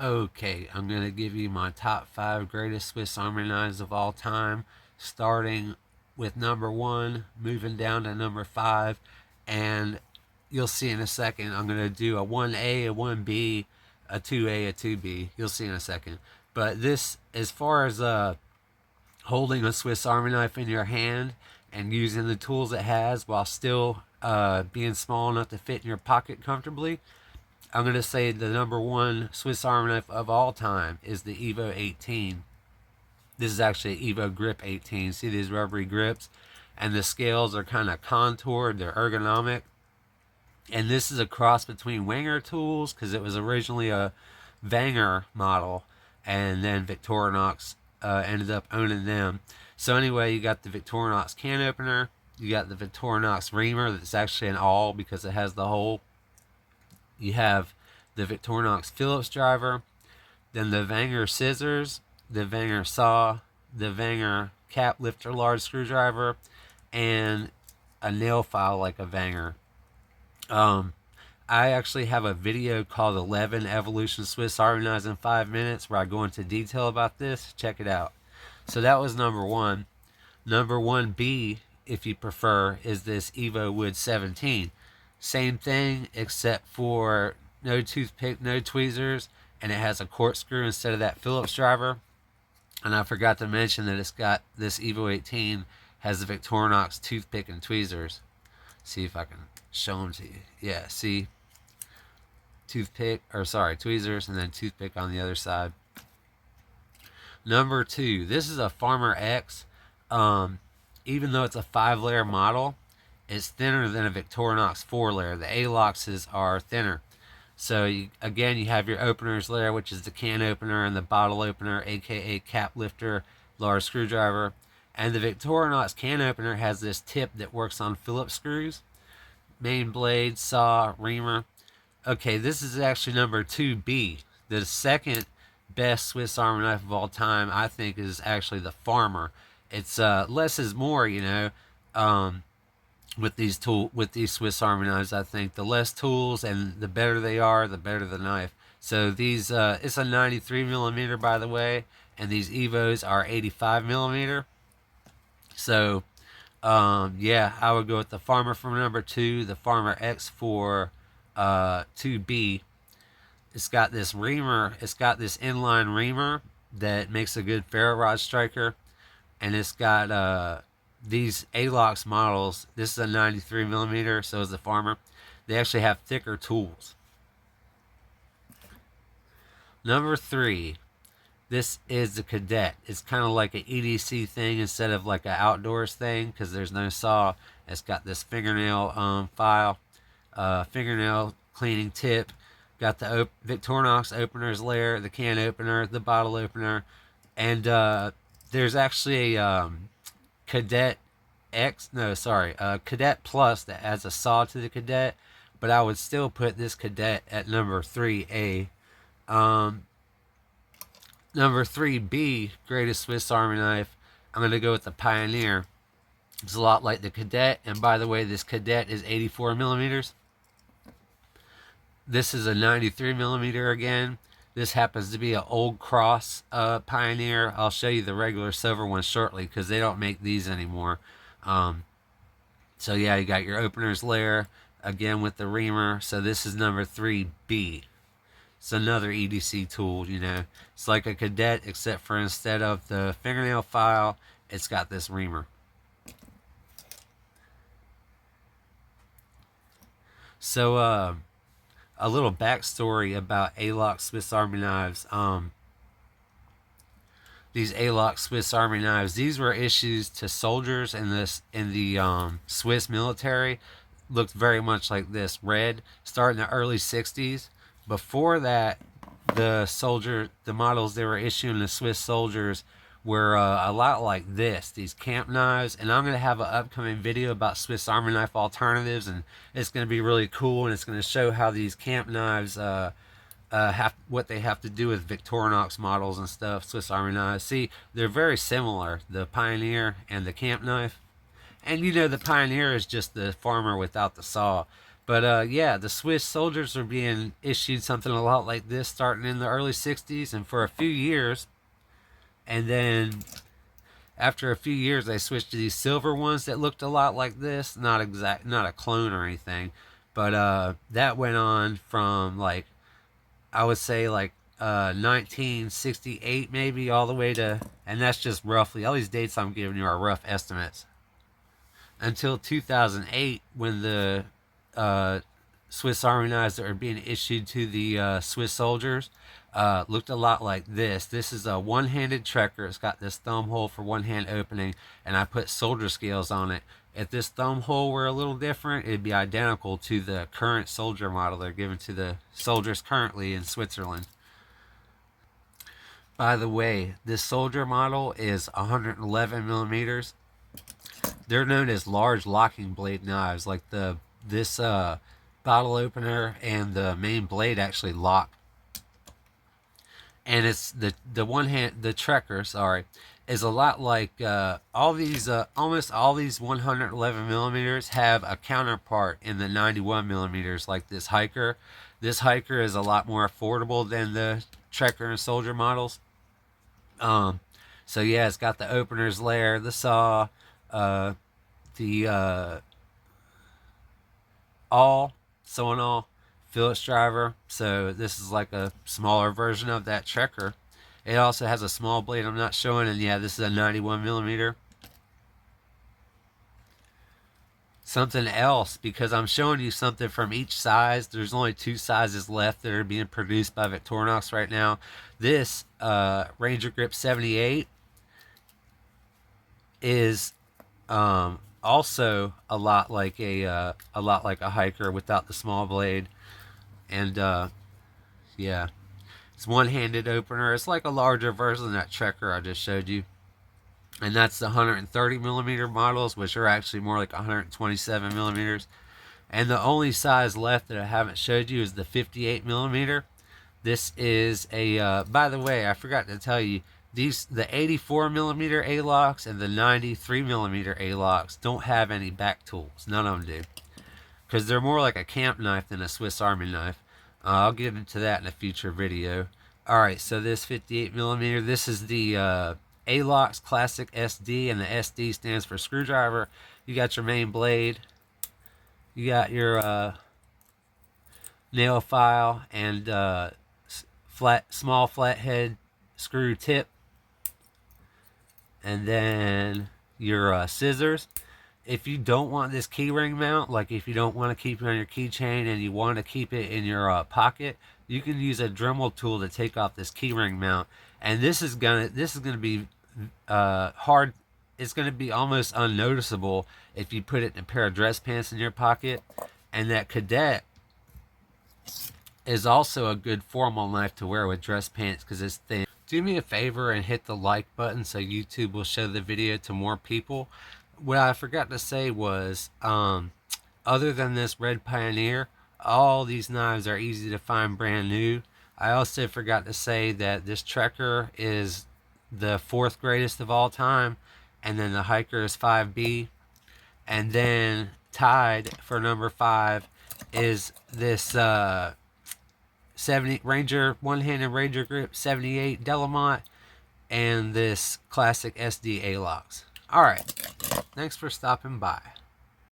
Okay, I'm going to give you my top 5 greatest Swiss Army knives of all time, starting with number 1, moving down to number 5, and you'll see in a second. I'm going to do a 1A, a 1B, a 2A, a 2B. You'll see in a second. But this, as far as holding a Swiss Army knife in your hand and using the tools it has while still being small enough to fit in your pocket comfortably, I'm going to say the number 1 Swiss Army knife of all time is the Evo 18. This is actually an Evo Grip 18. See these rubbery grips? And the scales are kind of contoured, they're ergonomic. And this is a cross between Wenger tools, because it was originally a Wenger model, and then Victorinox ended up owning them. So anyway, you got the Victorinox can opener, you got the Victorinox reamer that's actually an awl because it has the hole. You have the Victorinox Phillips driver, then the Wenger scissors, the Wenger saw, the Wenger cap lifter large screwdriver, and a nail file like a Wenger. I actually have a video called 11 Evolution Swiss Army Knives in 5 minutes where I go into detail about this. Check it out. So that was number 1. Number 1B, if you prefer, is this Evo Wood 17. Same thing except for no toothpick, no tweezers, and it has a corkscrew instead of that Phillips driver. And I forgot to mention that it's got this Evo 18 has the Victorinox toothpick and tweezers. See if I can show them to you. Yeah, see, tweezers, and then toothpick on the other side. Number 2, this is a Farmer X. Even though it's a 5-layer model, it's thinner than a Victorinox 4-layer. The A-LOXes are thinner. So you have your openers layer, which is the can opener and the bottle opener, aka cap lifter, large screwdriver. And the Victorinox can opener has this tip that works on Phillips screws. Main blade, saw, reamer. Okay, this is actually number 2B. The second best Swiss Army knife of all time, I think, is actually the Farmer. It's less is more, with these Swiss Army knives. I think the less tools and the better they are, the better the knife. So these, it's a 93 millimeter, by the way, and these Evos are 85 millimeter. So, yeah, I would go with the Farmer for number 2, the Farmer X for 2B. It's got this reamer. It's got this inline reamer that makes a good ferro rod striker, and it's got these A-LOX models. This is a 93 millimeter, so is the Farmer. They actually have thicker tools. Number 3, this is the Cadet. It's kind of like an EDC thing instead of like an outdoors thing because there's no saw. It's got this fingernail file, fingernail cleaning tip. Got the Victorinox openers layer, the can opener, the bottle opener, and there's actually a Cadet Cadet Plus that adds a saw to the Cadet, but I would still put this Cadet at number 3A. Number 3B, greatest Swiss Army knife, I'm going to go with the Pioneer. It's a lot like the Cadet, and by the way, this Cadet is 84 millimeters. This is a 93 millimeter again. This happens to be an Old Cross Pioneer. I'll show you the regular silver one shortly because they don't make these anymore. So yeah, you got your openers layer again with the reamer. So this is number 3B. It's another EDC tool, It's like a Cadet, except for instead of the fingernail file, it's got this reamer. So, a little backstory about A-LOX Swiss Army knives. These A-LOX Swiss Army knives, these were issues to soldiers in the Swiss military. Looked very much like this, red, starting in the early 60s. Before that, the models they were issuing the Swiss soldiers were a lot like this, these camp knives. And I'm going to have an upcoming video about Swiss Army knife alternatives, and it's going to be really cool, and it's going to show how these camp knives what they have to do with Victorinox models and stuff, Swiss Army knives. See, they're very similar, the Pioneer and the camp knife. And the Pioneer is just the Farmer without the saw. But yeah, the Swiss soldiers are being issued something a lot like this starting in the early 60s and for a few years. And then after a few years, they switched to these silver ones that looked a lot like this. Not a clone or anything. But that went on from like, I would say like 1968 maybe all the way to, and that's just roughly, all these dates I'm giving you are rough estimates, until 2008 when the uh, Swiss Army knives that are being issued to the Swiss soldiers looked a lot like this. This is a one-handed trekker. It's got this thumb hole for one hand opening, and I put soldier scales on it. If this thumb hole were a little different, it'd be identical to the current soldier model they're giving to the soldiers currently in Switzerland. By the way, this soldier model is 111 millimeters. They're known as large locking blade knives. Like this bottle opener and the main blade actually lock. And it's the one hand, the trekker, sorry, is a lot like all these almost all these 111 millimeters have a counterpart in the 91 millimeters, like this hiker. This hiker is a lot more affordable than the trekker and soldier models. um so yeah, it's got the openers layer, the saw, the all sew all Phillips driver. So this is like a smaller version of that trekker. It also has a small blade I'm not showing, and yeah, this is a 91 millimeter. Something else, because I'm showing you something from each size. There's only two sizes left that are being produced by Victorinox right now. This Ranger Grip 78 is also a lot like a hiker without the small blade. And yeah, it's one-handed opener. It's like a larger version of that trekker I just showed you. And that's the 130 millimeter models, which are actually more like 127 millimeters. And the only size left that I haven't showed you is the 58 millimeter. This is a, by the way, I forgot to tell you, the 84 millimeter A-locks and the 93 millimeter A-locks don't have any back tools. None of them do, because they're more like a camp knife than a Swiss Army knife. I'll get into that in a future video. Alright, so this 58 millimeter, this is the A-locks Classic SD, and the SD stands for screwdriver. You got your main blade, you got your nail file, and small flathead screw tip, and then your scissors. If you don't want this keyring mount, like if you don't want to keep it on your keychain and you want to keep it in your pocket, you can use a Dremel tool to take off this keyring mount. And this is gonna be hard. It's gonna be almost unnoticeable if you put it in a pair of dress pants in your pocket. And that Cadet is also a good formal knife to wear with dress pants because it's thin. Do me a favor and hit the like button so YouTube will show the video to more people. What I forgot to say was, other than this Red Pioneer, all these knives are easy to find brand new. I also forgot to say that this trekker is the 4th greatest of all time, and then the hiker is 5B, and then tied for number 5 is this 70 Ranger one-handed Ranger Grip 78 Delamont, and this classic SD A-locks. Alright, thanks for stopping by.